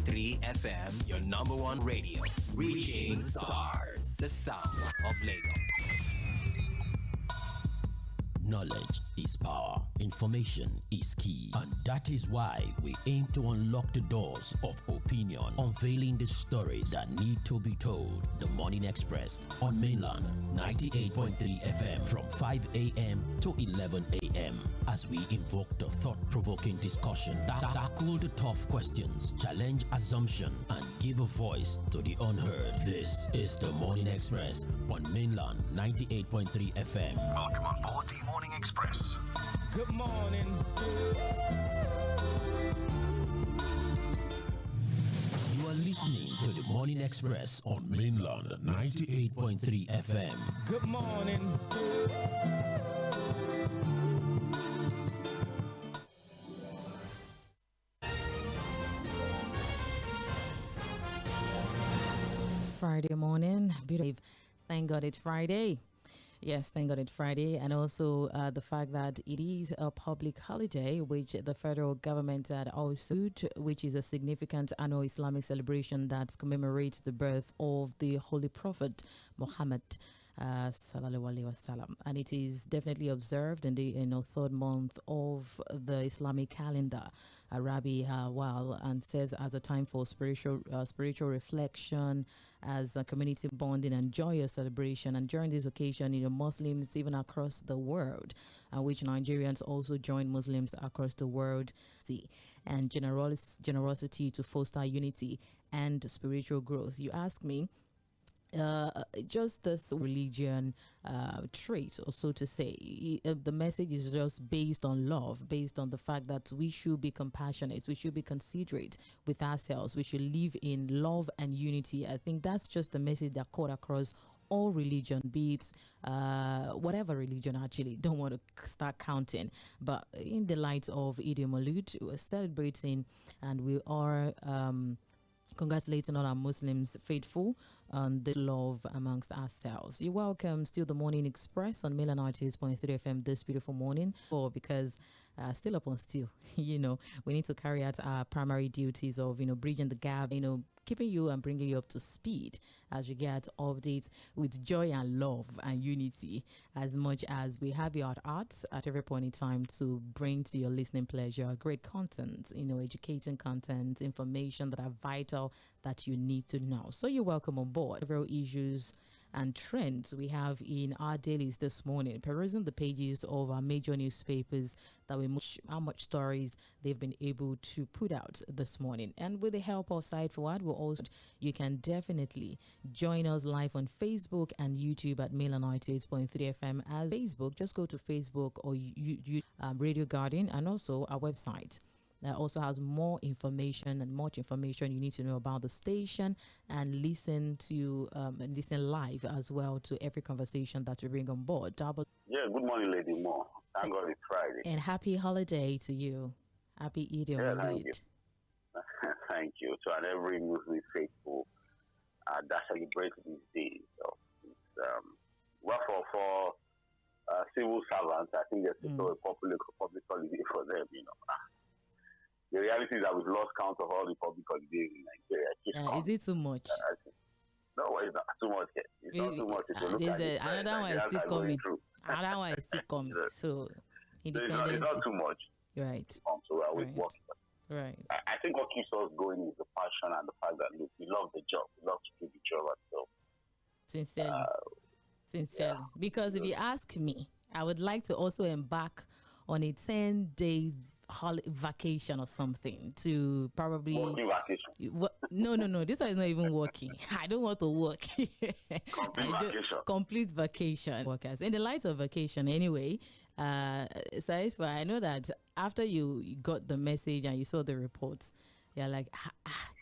98.3 FM, your number one radio. Reaching stars. The sound of Lagos. Knowledge is power, information is key, and that is why we aim to unlock the doors of opinion, unveiling the stories that need to be told. The Morning Express on Mainland 98.3 FM from 5 a.m. to 11 a.m. as we invoke the thought-provoking discussion, tackle the tough questions, challenge assumption, and give a voice to the unheard. This is the Morning Express on Mainland 98.3 FM. Welcome on board the Morning Express. Good morning. You are listening to the Morning Express on Mainland 98.3 FM. Good morning. Friday morning. Beautiful. Thank God it's Friday. Yes, thank God it's Friday. And also the fact that it is a public holiday, which the federal government had also, which is a significant annual Islamic celebration that commemorates the birth of the Holy Prophet Muhammad. And it is definitely observed in the third month of the Islamic calendar, Rabi Awal, and serves as a time for spiritual reflection, as a community bonding and joyous celebration. And during this occasion, Muslims even across the world, which Nigerians also join Muslims across the world, and generosity to foster unity and spiritual growth. You ask me. Just this religion trait, or so to say, the message is just based on love, based on the fact that we should be compassionate, we should be considerate with ourselves, we should live in love and unity. I think that's just the message that cut across all religion, be it whatever religion. Actually, don't want to start counting, but in the light of Eid al-Maulud, we're celebrating, and we are congratulating all our Muslims faithful on the love amongst ourselves. You're welcome. Still the Morning Express on Mainland 98.3 FM this beautiful morning. Because still upon still, we need to carry out our primary duties of, bridging the gap, keeping you and bringing you up to speed as you get updates with joy and love and unity, as much as we have your hearts at every point in time to bring to your listening pleasure great content, educating content, information that are vital that you need to know. So you're welcome on board. Several issues and trends we have in our dailies this morning, perusing the pages of our major newspapers that we how much stories they've been able to put out this morning. And with the help of Side Forward, you can definitely join us live on Facebook and YouTube at Mainland 98.3 FM. As Facebook, just go to Facebook or Radio Garden, and also our website. That also has more information and much information you need to know about the station, and listen live as well to every conversation that we bring on board. Yeah, good morning, Lady Mo. Thank God it's Friday. And happy holiday to you. Happy Eid al-Maulud. Thank you. To every Muslim faithful that celebrates these days. So it's, for civil servants, I think there's still a public holiday for them, The reality is that we've lost count of all the public holidays in Nigeria. Is it too much? No, it's not too much yet. It's not too much. Another one is still coming. Another one is still coming. So it's not too much. Right. So we're working. Right. I think what keeps us going is the passion and the fact that, look, we love the job. We love to do the job ourselves. Sincerely. Yeah. Because if you ask me, I would like to also embark on a 10-day vacation or something to probably no, this is not even working. I don't want to work. Complete vacation. Workers in the light of vacation anyway. So I know that after you got the message and you saw the reports, you're like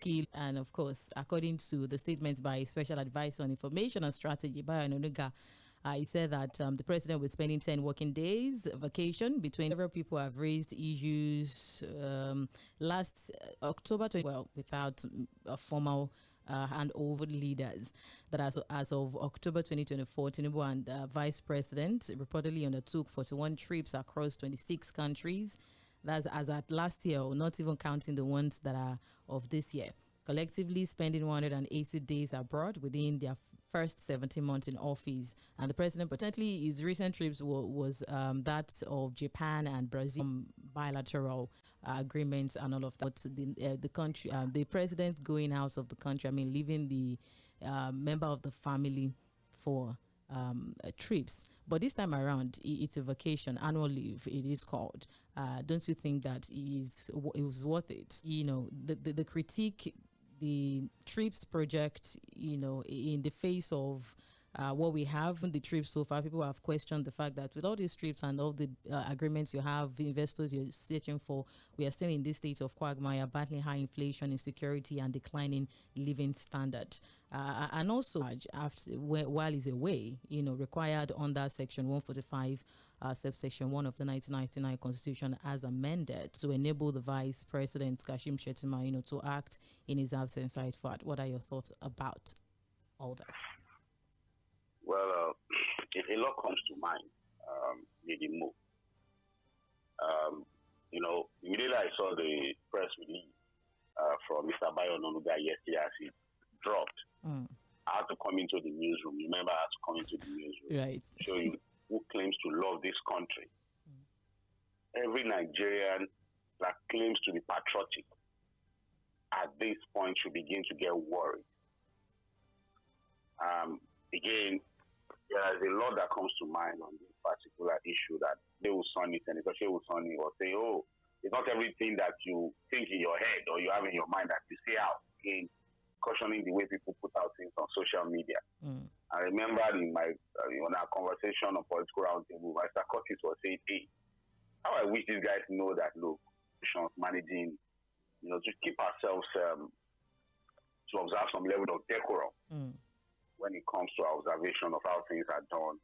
kill. And of course, according to the statements by Special Advisor on Information and Strategy by Onuga, he said that the president was spending 10 working days vacation between. Several people have raised issues last October, without a formal handover leaders. But as of October 2024, Tinubu and Vice President reportedly undertook 41 trips across 26 countries. That's as at last year, not even counting the ones that are of this year. collectively spending 180 days abroad within their first 17 months in office. And the president, potentially, his recent trips was that of Japan and Brazil, bilateral agreements and all of that. The country, the president going out of the country, I mean, leaving the member of the family for trips. But this time around, it's a vacation, annual leave, it is called. Don't you think that it was worth it? You know, the critique, the trips project, you know, in the face of what we have in the trips so far, people have questioned the fact that with all these trips and all the agreements you have, investors you're searching for, we are still in this state of quagmire, battling high inflation, insecurity, and declining living standard. And also, while he's away, you know, required under Section 145, subsection 1 of the 1999 Constitution as amended to enable the Vice President, Kashim Shettima, you know, to act in his absence. What are your thoughts about all this? Well, a lot comes to mind with the move. You know, immediately I saw the press release from Mr. Bayo Onanuga yesterday as it dropped. I had to come into the newsroom. Remember, I had to come into the newsroom. Right. To show you who claims to love this country. Every Nigerian that claims to be patriotic at this point should begin to get worried. Again, there is a lot that comes to mind on this particular issue that ᴛᴏᴜ or say, oh, it's not everything that you think in your head or you have in your mind that you say out. Again, cautioning the way people put out things on social media. I remember in my our conversation on Political Roundtable, Mr. Curtis was saying, hey, how I wish these guys know that, look, managing, you know, to keep ourselves to observe some level of decorum when it comes to our observation of how things are done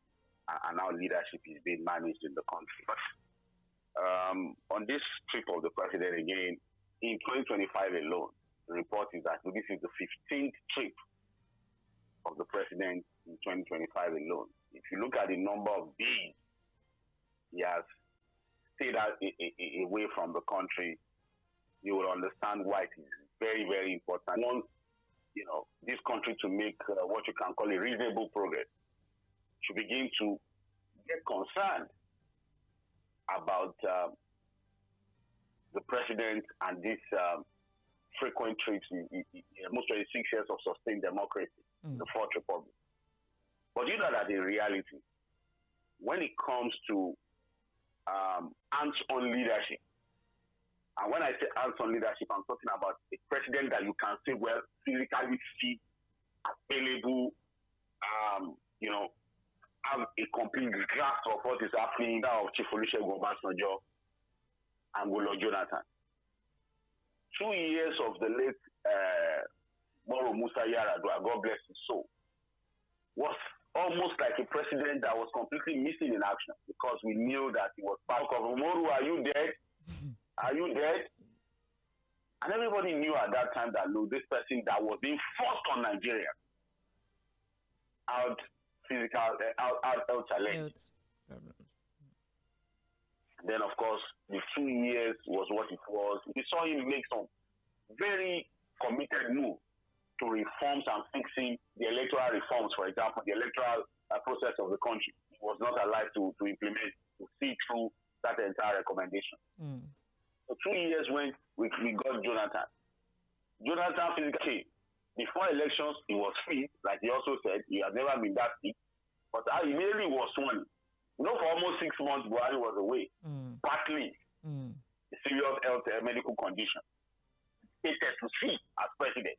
and how leadership is being managed in the country. But on this trip of the president again, in 2025 alone, the report is that this is the 15th trip of the president in 2025 alone. If you look at the number of days he has stayed away from the country, you will understand why it is very, very important. Once, you know, this country to make what you can call a reasonable progress, should begin to get concerned about the president and this frequent trips in most 26 years of sustained democracy, the Fourth Republic. But you know that in reality, when it comes to hands-on leadership, and when I say hands-on leadership, I'm talking about a president that you can say, well, physically fit, available, you know, have a complete grasp of what is happening, that of Chief Olusegun Obasanjo and Goodluck Jonathan. 2 years of the late Moro Musa Yar'Adua, God bless his soul, was almost like a president that was completely missing in action because we knew that he was part of Moro. Are you dead? Are you dead? And everybody knew at that time that, look, this person that was being forced on Nigeria out health challenge. Then, of course, the 2 years was what it was. We saw him make some very committed moves to reforms and fixing the electoral reforms, for example, the electoral process of the country. He was not alive to implement, to see through that entire recommendation. So 2 years when we got Jonathan. Jonathan physically, before elections, he was fit, like he also said, he has never been that sick. But immediately was sworn. You know, for almost 6 months, Buhari was away, battling a serious health medical condition. Stated to see as president,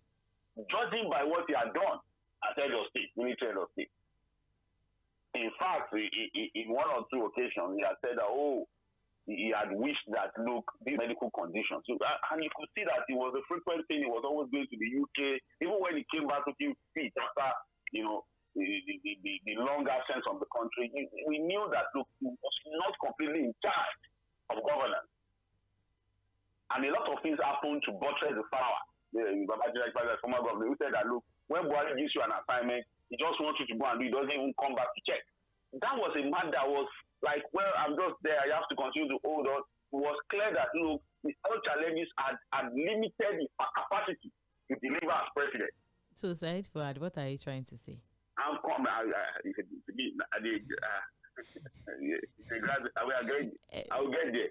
judging by what he had done as head of state, military head of state. In fact, in one or two occasions, he had said that, he had wished that, look, these medical conditions. So, and you could see that it was a frequent thing. He was always going to the UK. Even when he came back to him fit after, you know, the long absence from the country, we knew that, look, he was not completely in charge of governance. And a lot of things happened to buttress the power. The former governor, who said that, look, when Buhari gives you an assignment, he just wants you to go and do it. He doesn't even come back to check. That was a man that was like, well, I'm just there. I have to continue to hold on. It was clear that, look, the health challenges had limited his capacity. He to deliver as president. So, Said Fuad, what are you trying to say? I'm coming. I will get there.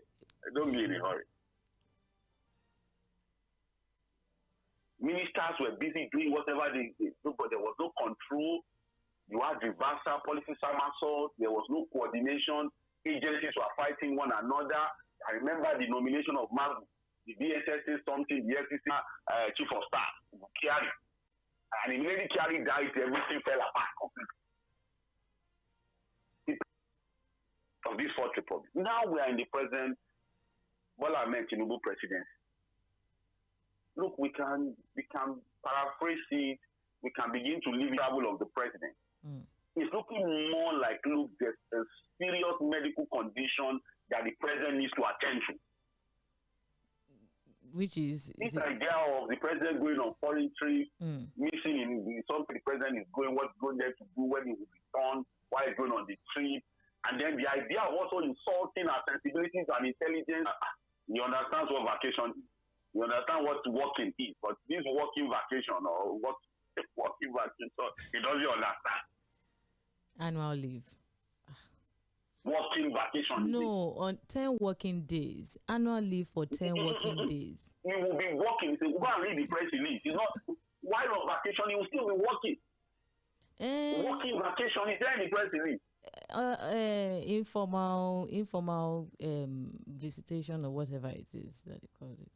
Don't be in a hurry. Ministers were busy doing whatever they do, but there was no control. You had reversal, policy somersault. There was no coordination. Agencies were fighting one another. I remember the nomination of Mᴏᴜ. The DSS said something, the FCC chief of staff, Tʀᴇ. And immediately Tʀᴇ died, everything fell apart completely. Of this fourth republic. Now we are in the present Bola Ahmed Tinubu presidency. Look, we can paraphrase it. We can begin to live the travel of the president. It's looking more like, look, there's a serious medical condition that the president needs to attend to. Which is this idea of the president going on foreign trips, missing in something the president is going, what's going there to do, when he will return, why he's going on the trip. And then the idea of also insulting our sensibilities and intelligence. You understand what vacation is. You understand what working is. But this working vacation or what working vacation, he doesn't understand. Annual leave. Working vacation. No, on 10 working days. Annual leave for 10 working days. He will be working. He will go and read the press release. He's not, while on vacation, he will still be working. Working vacation, is there any press release? Informal visitation or whatever it is that they call it.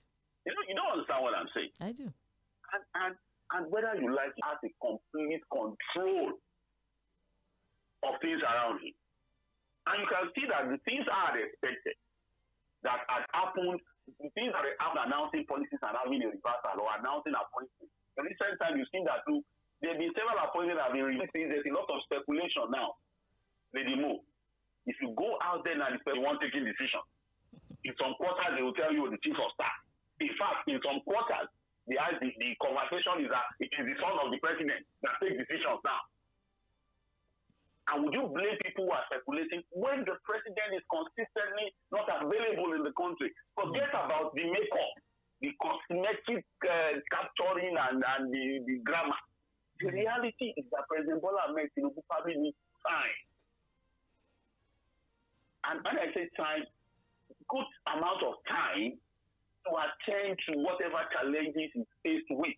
You don't understand what I'm saying. I do. And whether you like it, has a complete control of things around him. And you can see that the things are expected that had happened, the things that they have announcing policies and having a reversal or announcing appointments. The recent time you've seen that too, there have been several appointments that have been released. There's a lot of speculation now. Lady Mo, if you go out there and you want taking decision, in some quarters they will tell you the chief of staff. In fact, in some quarters, the conversation is that it is the son of the president that takes decisions now. And would you blame people who are speculating when the president is consistently not available in the country? Forget about the makeup, the cosmetic capturing and the grammar. The reality is that President Bola Ahmed Tinubu probably needs time. And when I say time, good amount of time to attend to whatever challenges he's faced with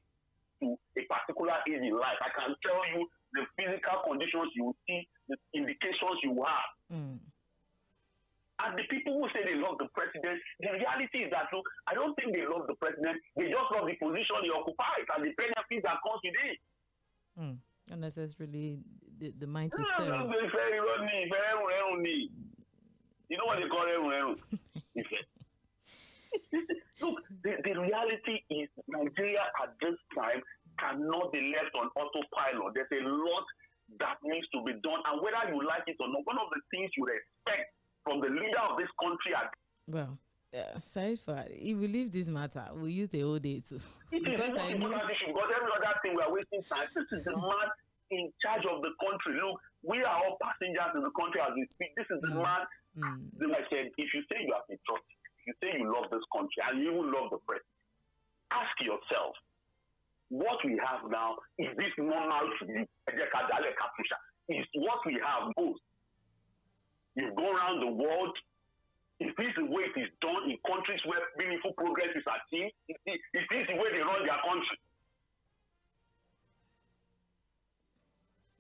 to a particular age in life. I can tell you the physical conditions you will see, the indications you have. And the people who say they love the president, the reality is that, look, I don't think they love the president. They just love the position he occupies and the benefits that comes with it. Not necessarily the mind to serve. You know what they call it? Look, the reality is Nigeria at this time cannot be left on autopilot. There's a lot that needs to be done. And whether you like it or not, one of the things you expect from the leader of this country well, aside for if we leave this matter, we'll use the whole day too. Because every other thing we are wasting time. This is the man in charge of the country. Look, we are all passengers in the country as we speak. This is the man. Then I said, if you say you are patriotic, if you say you love this country and you even love the president, ask yourself, what we have now, is this normal to you? Is what we have most? You go around the world, is this the way it is done in countries where meaningful progress is achieved? Is this the way they run their country?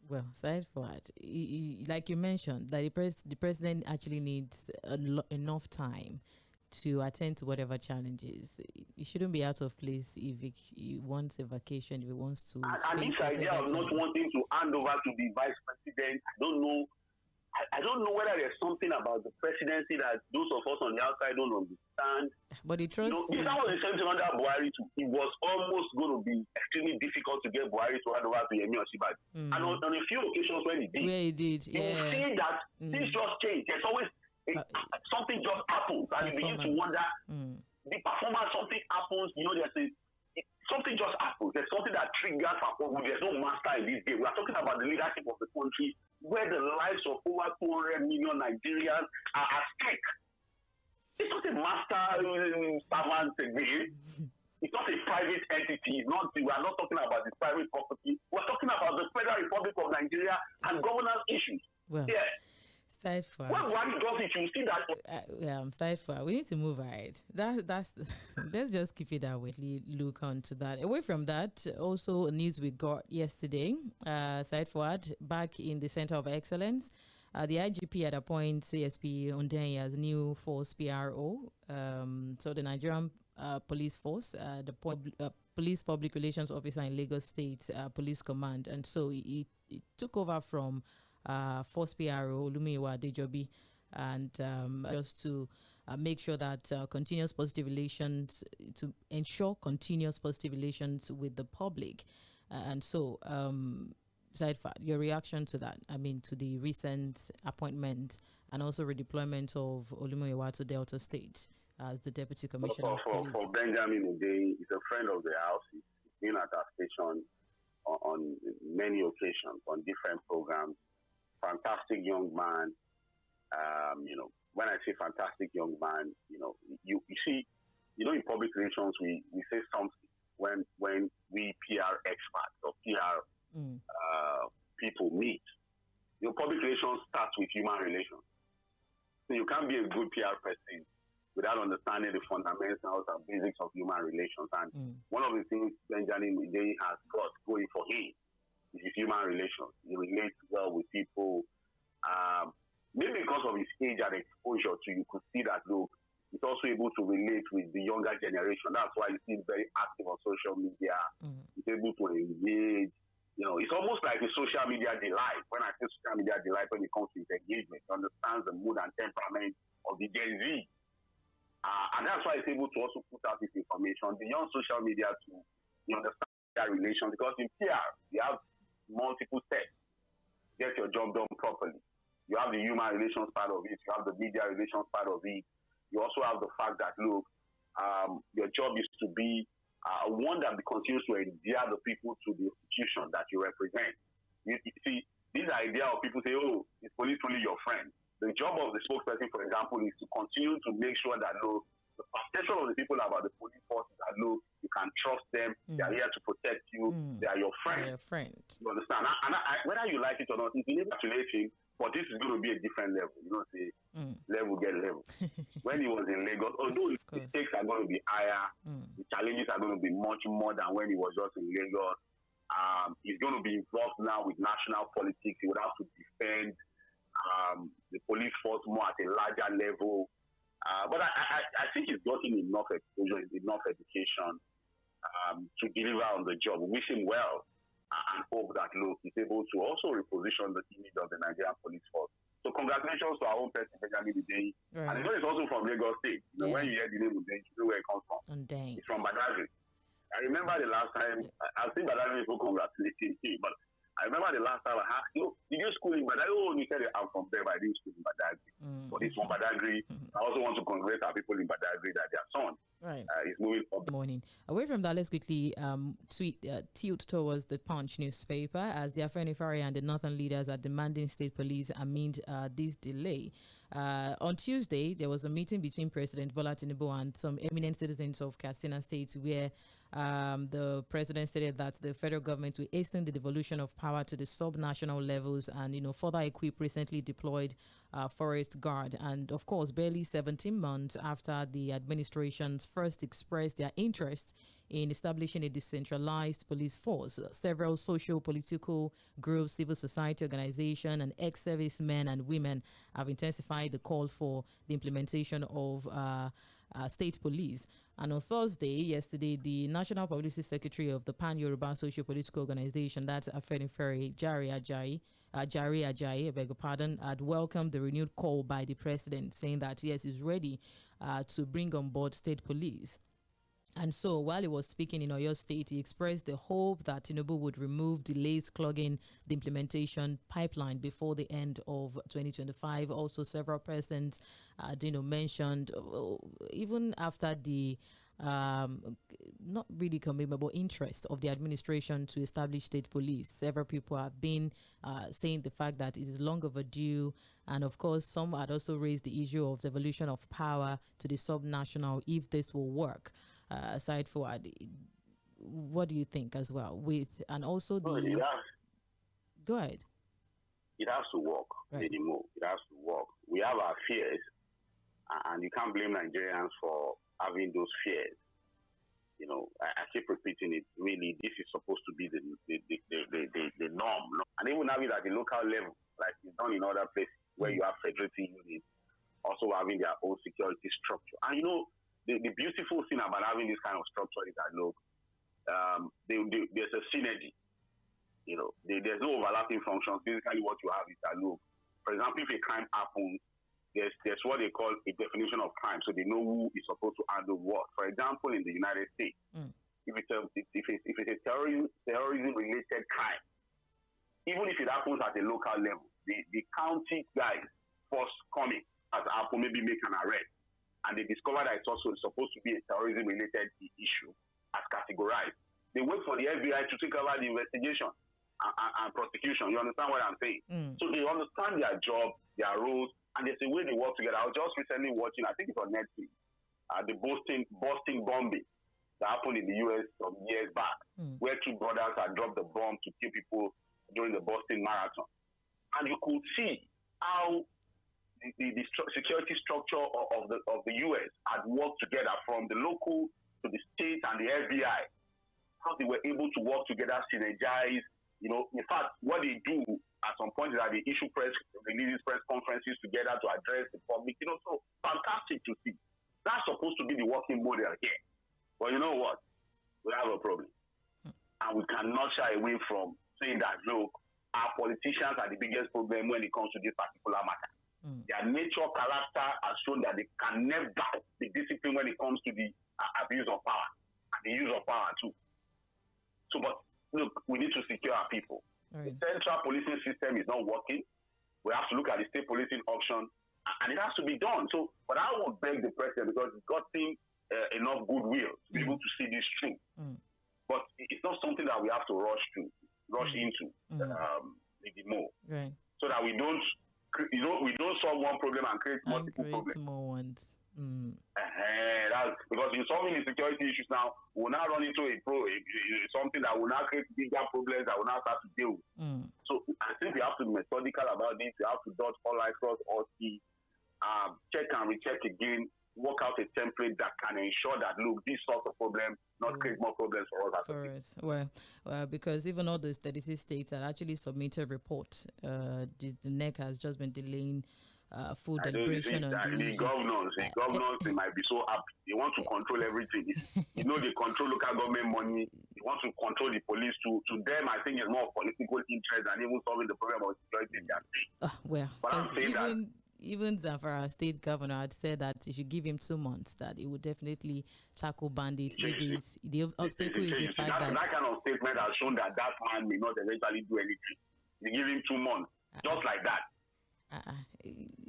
Well, aside for that, like you mentioned, that the president actually needs enough time to attend to whatever challenges. He shouldn't be out of place if he wants a vacation, if he wants to. And this idea of not wanting to hand over to the vice president, I don't know whether there's something about the presidency that those of us on the outside don't understand. But he trusts. This was the same thing under Buhari too. It was almost going to be extremely difficult to get Buhari to hand over to Yemi. And on a few occasions when he did, you will see that things just change. There's always something just happens, and you begin to wonder the performance. Something happens. Something just happens. There's something that triggers performance. There's no master in this game. We are talking about the leadership of the country, where the lives of over 200 million Nigerians are at stake. It's not a master servant game. It's not a private entity. We are not talking about the private property. We're talking about the Federal Republic of Nigeria and governance issues. Well, Yeah. Side-forward. When one does it, you see that. I'm side-forward. We need to move ahead. That's. Let's just keep it that way. Look onto that. Away from that, also news we got yesterday. Side-forward, back in the Center of Excellence, the IGP had appointed CSP Ondeng as new force PRO. So the Nigerian Police Force, the Police Public Relations Officer in Lagos State Police Command, and so it took over from Force PRO Olumiwa Adejobi, and just to make sure that continuous positive relations, to ensure continuous positive relations with the public, and so your reaction to that? I mean, to the recent appointment and also redeployment of Olumiwa to Delta State as the Deputy Commissioner of Police. For Benjamin Ondeng, he's a friend of the house. He's been at our station on many occasions on different programs. Fantastic young man. When I say fantastic young man, you see, in public relations, we say something when we PR experts or PR people meet. Public relations starts with human relations. So you can't be a good PR person without understanding the fundamentals and basics of human relations. And one of the things Benjamin Ondeng has got going for him is his human relations. He relates well with people. Maybe because of his age and exposure to, you could see that, look, he's also able to relate with the younger generation. That's why you see him very active on social media. He's able to engage. It's almost like a social media delight. When I say social media delight, when it comes to his engagement, he understands the mood and temperament of the Gen Z. And that's why he's able to also put out this information beyond social media to understand their relations. Because in PR, you have multiple steps. Get your job done properly. You have the human relations part of it. You have the media relations part of it. You also have the fact that, look, your job is to be one that continues to endear the people to the institution that you represent. You see, this idea of people say, oh, is police only your friend? The job of the spokesperson, for example, is to continue to make sure that, look, the perception of the people about the police force is that, look, you can trust them. They are here to protect you. They are your friend. They're your friend. You understand? And whether you like it or not, it's manipulating, but this is going to be a different level. Say, level get level. When he was in Lagos, although the stakes are going to be higher, the challenges are going to be much more than when he was just in Lagos. He's going to be involved now with national politics. He would have to defend the police force more at a larger level. But I think he's gotten enough exposure, enough education to deliver on the job. We wish him well and hope that, look, he's able to also reposition the image of the Nigerian police force. So congratulations to our own person, Benjamin Ondeng. Right. And it's also from Lagos State. When you hear the name Ondeng, you know where it comes from. It's from Badagry. I remember the last time, I've seen Badagry people congratulating him, but I remember the last time I asked, did you school in Badagry? Oh, you said I'm from there, but I didn't school in Badagry. But it's from Badagry. I also want to congratulate our people in Badagry that their son is moving up. Good morning. Away from that, let's quickly tilt towards the Punch newspaper, as the Afenifere and the Northern leaders are demanding state police amid this delay. On Tuesday, there was a meeting between President Bola Tinubu and some eminent citizens of Katsina State, where the president stated that the federal government will hasten the devolution of power to the sub-national levels and, further equip recently deployed forest guard. And of course, barely 17 months after the administrations first expressed their interest in establishing a decentralized police force, several socio-political groups, civil society organizations, and ex-servicemen and women have intensified the call for the implementation of state police. And on Thursday, yesterday, the National Publicity Secretary of the Pan-Yoruba Socio-Political Organization, that's Afenifere, Jare Ajayi, I beg your pardon, had welcomed the renewed call by the president, saying that, yes, he's ready to bring on board state police. And so while he was speaking in Oyo State, he expressed the hope that Tinubu would remove delays clogging the implementation pipeline before the end of 2025. Also, several persons, mentioned, even after the not really commitment, but interest of the administration to establish state police, several people have been saying the fact that it is long overdue. And of course, some had also raised the issue of devolution of power to the sub-national, if this will work. aside forward, what do you think as well? And also Go ahead. It has to work anymore. It has to work. We have our fears, and you can't blame Nigerians for having those fears. I keep repeating it. Really, this is supposed to be the norm. And even have it at the local level, like it's done in other places where you have federative units also having their own security structure. And the beautiful thing about having this kind of structure is that there's a synergy. There's no overlapping functions. Basically, what you have is that for example, if a crime happens, there's what they call a definition of crime, so they know who is supposed to handle what. For example, in the United States, if it's a terrorism-related crime, even if it happens at a local level, the county guys first coming as Apple maybe make an arrest, and they discover that it's also supposed to be a terrorism-related issue as categorized. They wait for the FBI to take over the investigation and prosecution. You understand what I'm saying? So they understand their job, their roles, and there's a way they work together. I was just recently watching, I think it's on Netflix, the Boston bombing that happened in the U.S. some years back, where two brothers had dropped the bomb to kill people during the Boston Marathon. And you could see how the security structure of the U.S. had worked together from the local to the state and the FBI, how they were able to work together, synergize. In fact, what they do at some point is that they issue press conferences together to address the public. So fantastic to see. That's supposed to be the working model here. But you know what? We have a problem. And we cannot shy away from saying that, look, our politicians are the biggest problem when it comes to this particular matter. Their nature, character has shown that they can never be disciplined when it comes to the abuse of power and the use of power too. So, but look, we need to secure our people. Right. The central policing system is not working. We have to look at the state policing option, and it has to be done. So, but I would beg the president, because he's got enough goodwill to be able to see this through. But it's not something that we have to rush into more, right? So that we don't solve one problem and create multiple problems. More ones. That's because in solving the security issues now, we'll now run into something that will now create bigger problems that will now start to deal with. So I think we have to be methodical about this. We have to dot all I, cross all T, check and recheck again, work out a template that can ensure that, look, this sort of problem not create more problems for us. Well, because even all those 36 states that actually submitted reports, the NEC has just been delaying full deliberation on the governors, they might be so happy. They want to control everything. They control local government money. They want to control the police. To them, I think it's more political interest than even solving the problem of security in their state. But I'm saying that even Zamfara state governor had said that he should give him 2 months, that he would definitely tackle bandits. The obstacle is the fact that kind of statement has shown that man may not eventually do anything. You give him 2 months, just like that.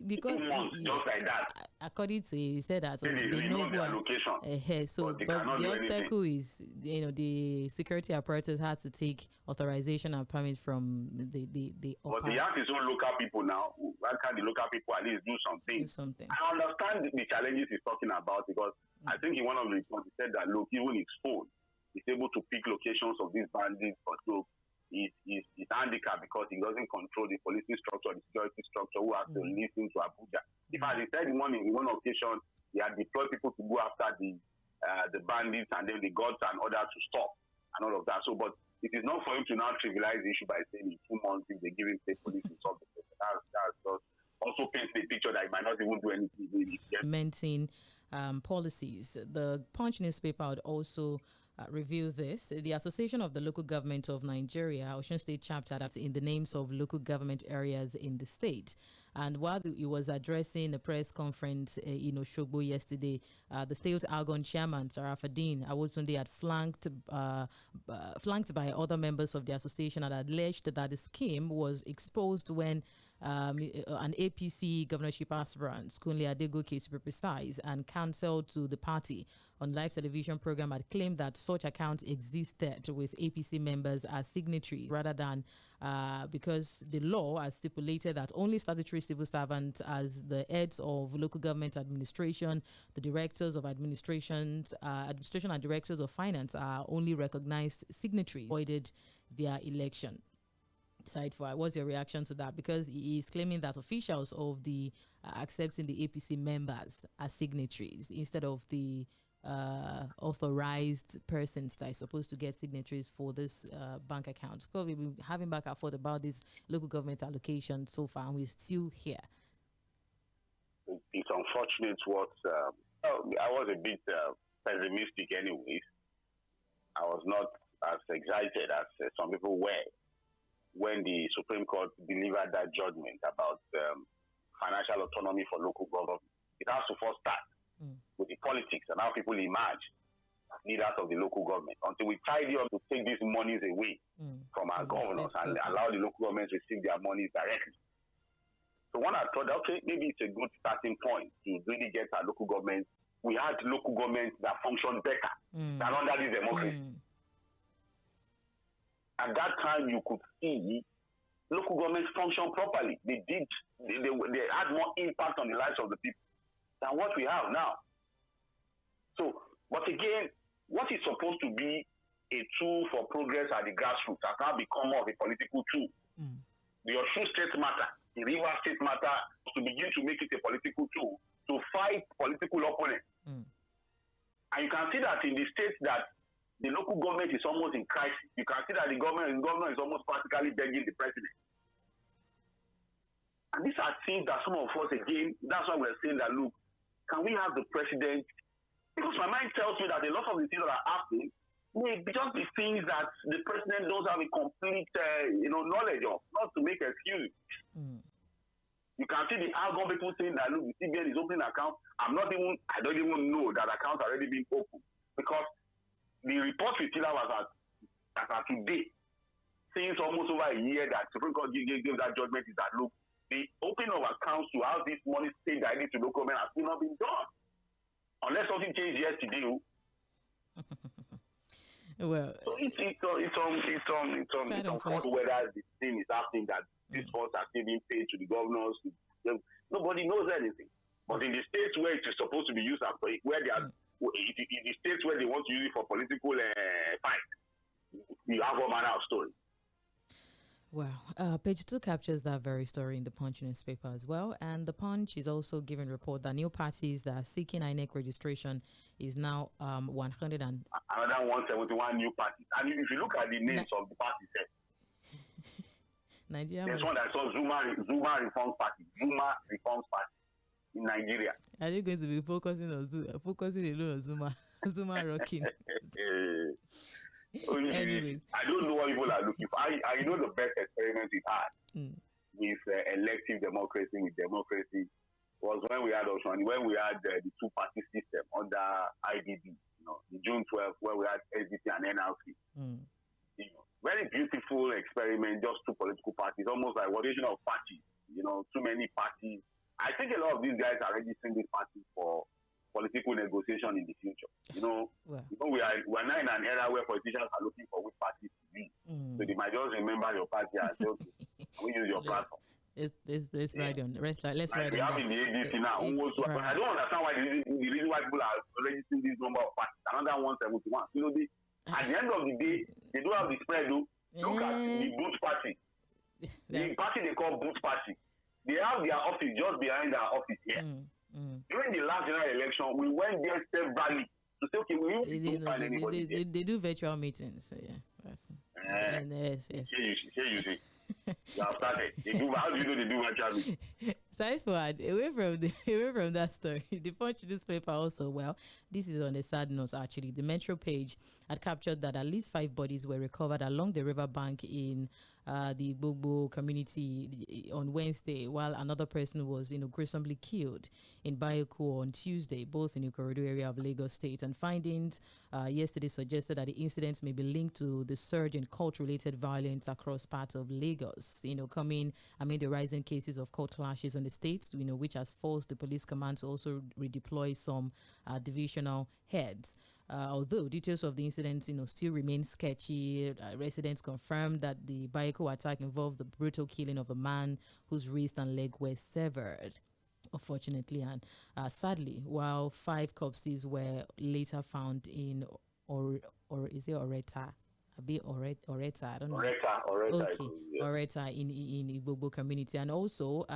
Because 2 months, just like that. According to he said that they know location. But the obstacle is the security apparatus had to take authorization and permit from the But they have his own local people now. Why can't the local people at least do something? I understand the challenges he's talking about, because I think in one of the reports he said that, look, even his phone is able to pick locations of these bandits, but look, he's handicapped because he doesn't control the policing structure, the security structure, who has to listen to Abuja. In fact, he said in one occasion, he had deployed people to go after the bandits, and then the guards and others to stop and all of that. So, but it is not for him to now trivialize the issue by saying in 2 months if they give him state police to solve the problem. That also paints the picture that he might not even do anything. Implementing policies. The Punch newspaper would also review this. The Association of the Local Government of Nigeria, Osun State chapter, that's in the names of local government areas in the state. And while he was addressing the press conference in Oshogbo yesterday, the state Algon chairman, Sharafadin Awotunde, had flanked by other members of the association, and alleged that the scheme was exposed when an APC governorship aspirant, Kunle Adegoke to be precise, and counsel to the party on live television program had claimed that such accounts existed with APC members as signatories rather than because the law has stipulated that only statutory civil servants as the heads of local government administration, the directors of administration and directors of finance are only recognized signatories avoided their election. Side for what's your reaction to that? Because he is claiming that officials of the accepting the APC members as signatories instead of the authorized persons that are supposed to get signatories for this bank account. So we've been having back and forth about this local government allocation so far, and we're still here. It's unfortunate what I was a bit pessimistic anyways. I was not as excited as some people were when the Supreme Court delivered that judgment about financial autonomy for local government. It has to first start with the politics and how people emerge as leaders of the local government. Until we tidy up to take these monies away from our governors and allow the local governments to receive their monies directly. So when I thought, okay, maybe it's a good starting point to really get our local government. We had local governments that functioned better than under this democracy. At that time, you could see local governments function properly. They had more impact on the lives of the people than what we have now. So, but again, what is supposed to be a tool for progress at the grassroots has now become more of a political tool. The Osun State matter, the River State matter, to begin to make it a political tool to fight political opponents. And you can see that in the states that the local government is almost in crisis. You can see that the government is almost practically begging the president. And these are things that some of us, again, that's why we're saying that, look, can we have the president? Because my mind tells me that a lot of the things that are happening may just be things that the president doesn't have a complete knowledge of, not to make excuses. You can see the Algon people saying that, look, the CBN is opening accounts. I don't even know that accounts are already being opened. Because the report we still have as at today, since almost over a year that Supreme Court gave that judgment, is that, look, the opening of accounts to have this money stay directly to local government has still not been done. Unless something changed yesterday. Well, so it's uncomfortable whether the thing is happening that these funds are still being paid to the governors. Nobody knows anything. But in the states where it is supposed to be used, where they are, in the states where they want to use it for political fight, you have all manner of stories. Wow. Page 2 captures that very story in the Punch newspaper as well. And the Punch is also giving report that new parties that are seeking INEC registration is now 100 and... Another 171 new parties. And if you look at the names of the parties, there's one that saw Zuma Reforms Party. Zuma Reforms Party in Nigeria. Are you going to be focusing alone on Zuma? Zuma rocking. Anyways. I don't know what people are looking for. I know the best experiment we've had with elective democracy, was when we had the two-party system under IDB, the June 12th, where we had SDP and NLC. Very beautiful experiment, just two political parties, almost like rotation of parties, too many parties. I think a lot of these guys are registering these parties for political negotiation in the future. We're now in an era where politicians are looking for which party to be. So they might just remember your party and say, okay, we use your platform. Let's ride on. Let's ride on. We have in the ADC now. But I don't understand why the reason why people are registering this number of parties. Another 171. At the end of the day, they do have the spread though. Look at the Boot Party. The party they call Boot Party. They have their office just behind our office here. During the last general election, we went there severally to say, okay, we don't find anybody. They do virtual meetings. So yeah. Yes. You see. You have started. How do you know they do virtual meetings? Side forward, away from that story, the Punch newspaper also, this is on a sad note actually. The Metro page had captured that at least 5 bodies were recovered along the riverbank in the Gbogbo community on Wednesday, while another person was gruesomely killed in Bayoko on Tuesday, both in the Ikorodu area of Lagos State. And findings yesterday suggested that the incidents may be linked to the surge in cult-related violence across parts of Lagos, coming amid the rising cases of cult clashes in the state, which has forced the police command to also redeploy some divisional heads. Although details of the incident, still remain sketchy, residents confirmed that the Bayeko attack involved the brutal killing of a man whose wrist and leg were severed. Unfortunately and sadly, while 5 corpses were later found in is it Oreta? Oreta, I don't know. Oreta. Okay, Oreta in Igbo community, and also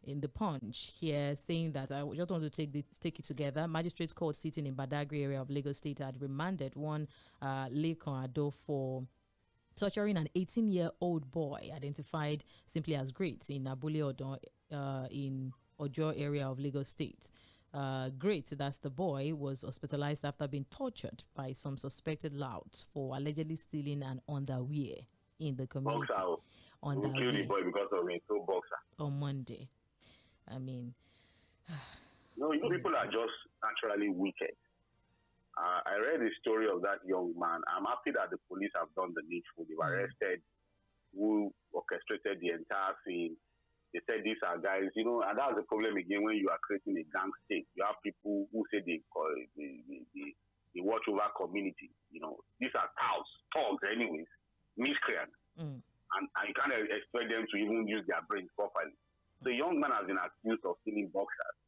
in the Punch here saying that I just want to take it together. Magistrates court sitting in Badagry area of Lagos State had remanded one Lekon Ado for torturing an 18-year-old boy identified simply as Great in Abule Odo in Ojo area of Lagos State. Great, that's the boy, was hospitalized after being tortured by some suspected louts for allegedly stealing an underwear in the community. Boxer. Underwear. Kill the boy because of him, so boxer. On Monday. I mean... people are just naturally wicked. I read the story of that young man. I'm happy that the police have done the needful. They've arrested who orchestrated the entire thing. They said these are guys, and that's the problem again when you are creating a gang state. You have people who say they watch over community. These are thugs anyways, miscreants. And you can't expect them to even use their brains properly. So a young man has been accused of stealing boxers.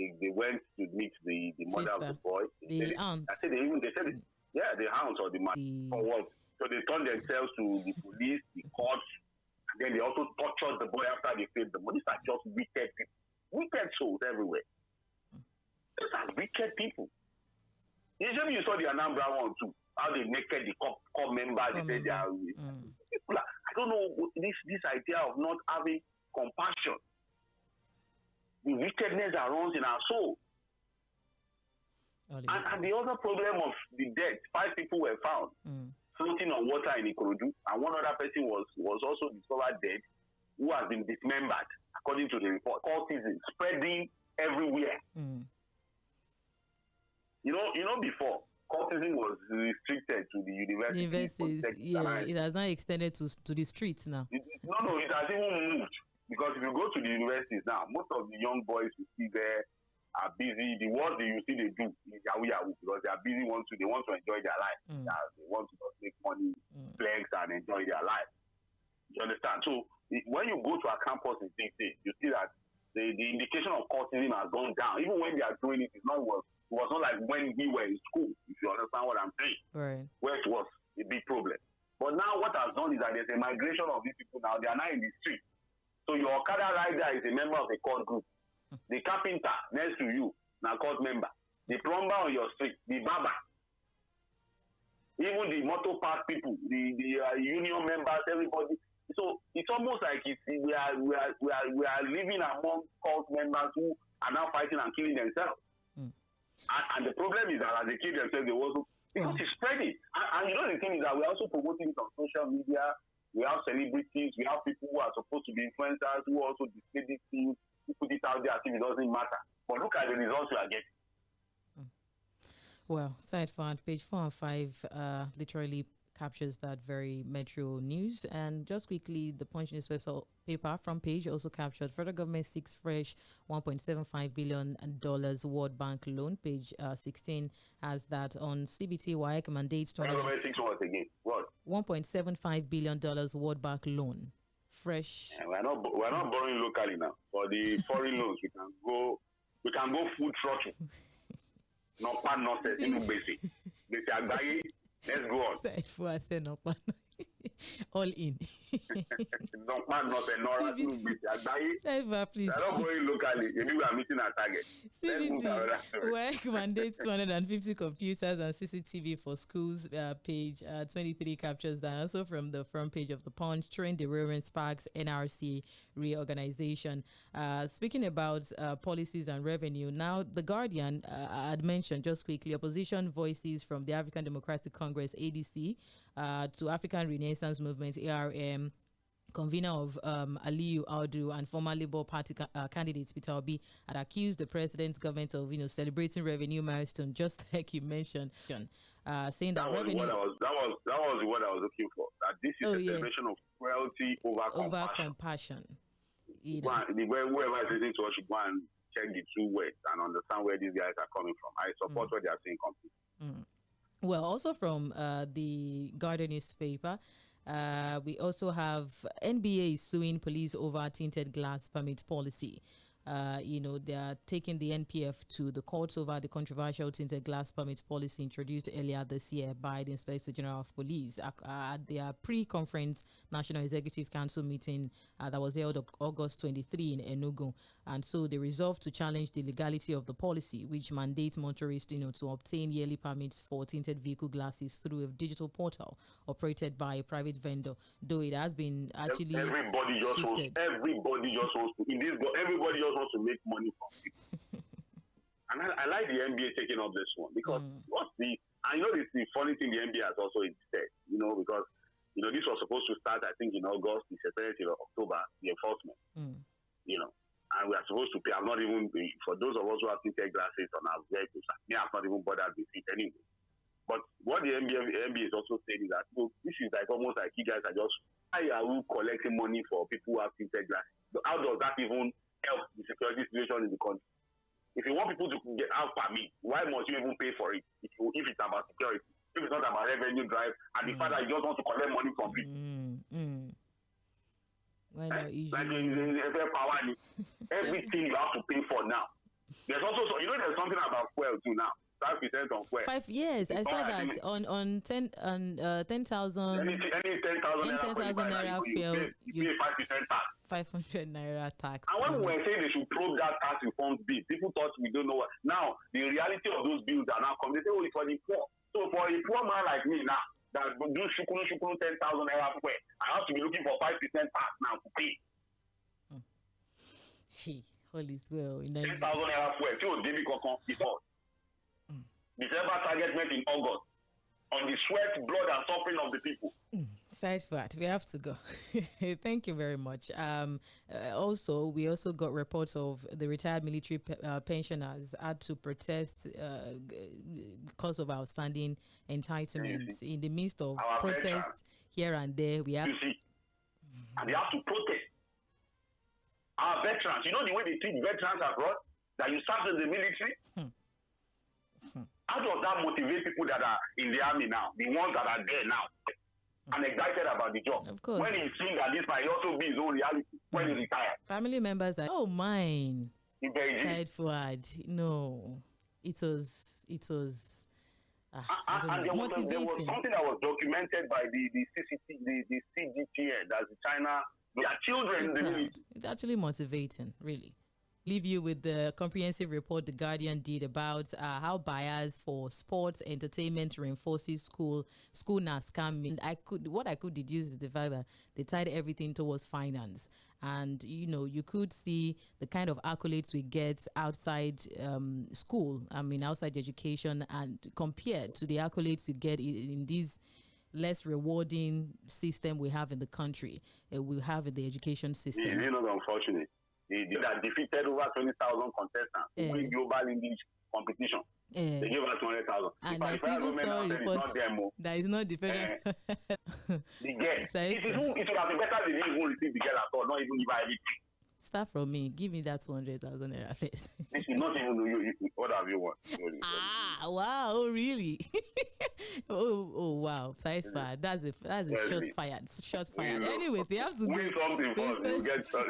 They went to meet the mother of the boy. The aunt. The aunt or the man. For what? So they turned themselves to the police, the courts. Then they also tortured the boy after they paid the money. These are just wicked people. Wicked souls everywhere. These are wicked people. Usually you saw the Anambra one too. How they naked the cop members. They said they are... People are, I don't know, this idea of not having compassion. The wickedness that runs in our soul. And the other problem of the death, 5 people were found. Floating on water in Ikorodu, and one other person was also discovered dead, who has been dismembered, according to the report. Cultism spreading everywhere. Before cultism was restricted to the universities. It has not extended to the streets now. It has even moved, because if you go to the universities now, most of the young boys you see there are busy. The work you see they do is Yahoo, because they are busy. They want to enjoy their life. They want to just make money, flex, and enjoy their life. You understand? So when you go to a campus in DC, you see that the indication of cultism has gone down. Even when they are doing it, it was not like when we were in school, if you understand what I'm saying. Right. Where it was a big problem. But now what has done is that there's a migration of these people now. They are now in the street. So your Okada rider is a member of a cult group. The carpenter next to you, now cult member. The plumber on your street, the barber. Even the motor park people, the union members, everybody. So it's almost like we are living among cult members who are now fighting and killing themselves. And the problem is that as they kill themselves, they also, because it's spreading. And the thing is that we're also promoting it on social media. We have celebrities, we have people who are supposed to be influencers who also display these things. Put it out there as if it doesn't matter. But look at the results we are getting. Well, side front, page 4 and 5 literally captures that very metro news. And just quickly, the Punch newspaper front page also captured federal government seeks fresh $1.75 billion World Bank loan. Page 16 has that on CBT WAEC mandates $1.75 billion World Bank loan. Fresh. We're not borrowing locally now. For the foreign loans, we can go full throttle. No pan, no basic. Let's go on. All in. No man, not a Nora, please. I'm not going locally. Maybe we are meeting our target. CBT work mandates 250 computers and CCTV for schools. Page 23 captures that. Also from the front page of the Punch, train the railway sparks NRC reorganization. Speaking about policies and revenue, now the Guardian had mentioned just quickly opposition voices from the African Democratic Congress ADC to African Renaissance Movement ARM convener of Aliyu Audu and former Labour Party candidate Peter Obi had accused the president's government of, celebrating revenue milestone, just like you mentioned, saying that revenue. That was what I was looking for. That this is a celebration of cruelty over compassion. Whoever is listening to us should go and check the true words and understand where these guys are coming from. I support what they are saying completely. Well, also from the Guardian newspaper, we also have NBA suing police over tinted glass permit policy. They are taking the NPF to the courts over the controversial tinted glass permit policy introduced earlier this year by the Inspector General of Police at their pre-conference National Executive Council meeting that was held on August 23 in Enugu. And so they resolved to challenge the legality of the policy, which mandates motorists, to obtain yearly permits for tinted vehicle glasses through a digital portal operated by a private vendor. Though it has been actually everybody just wants to make money from people. And I like the NBA taking up this one because the funny thing the NBA has also said, because this was supposed to start, I think, in August, the September till October, the enforcement. And we are supposed to pay. I'm not even, for those of us who have tinted glasses on our vehicles, I've not even bothered with it anyway. But what the NBA is also saying is that this is like almost like you guys are just, why are we collecting money for people who have tinted glasses? How does that even help the security situation in the country? If you want people to get out permit, why must you even pay for it? If it's about security, if it's not about revenue drive, and the fact that you just want to collect money from people. Like everything you have to pay for now. There's also there's something about fuel too now. 5% on fuel. 5 years. I saw that on 10,000. Any 10,000 naira fuel. You pay 5% tax. 500 naira tax. And when we were saying they should probe that tax reform bill, people thought we don't know what. Now the reality of those bills are now coming. They say, it's for the poor. So for a poor man like me now, that do shukuru 10,000 naira fuel, I have to be looking for 5% tax now to pay. All is well. 10,000 naira fuel. So David Kokon before. December target met in August on the sweat, blood, and suffering of the people. Aside from that, we have to go. Thank you very much. We also got reports of the retired military pensioners had to protest because of outstanding entitlements. In the midst of protests here and there, we have. You see, and they have to protest. Our veterans, the way they treat veterans abroad, that you serve in the military. How does that motivate people that are in the army now, the ones that are there now, and excited about the job? Of course. When he's seeing that this might also be his own reality when he retires. Family members are, mine. Side forward. No. It was and there was something that was documented by the CGTN, that's the China, their children in the military. It's actually motivating, really. Leave you with the comprehensive report the Guardian did about how buyers for sports entertainment reinforces school NAS scamming. What I could deduce is the fact that they tied everything towards finance, and you could see the kind of accolades we get outside school. I mean, outside education, and compared to the accolades you get in these less rewarding system we have in the country, we have in the education system. It's not unfortunate. They defeated over 20,000 contestants to win global English competition. They gave us 200,000. And I even saw a report that is not the federal. The girl. It should have been better they didn't even receive the girl at all, not even give her everything. Start from me. Give me that 200,000 naira first. This is not even you. What have you won? Wow. Oh, really? oh, wow. Size fire. That's a shot fired. Shot fired. Anyways, you have to win something first. You get started.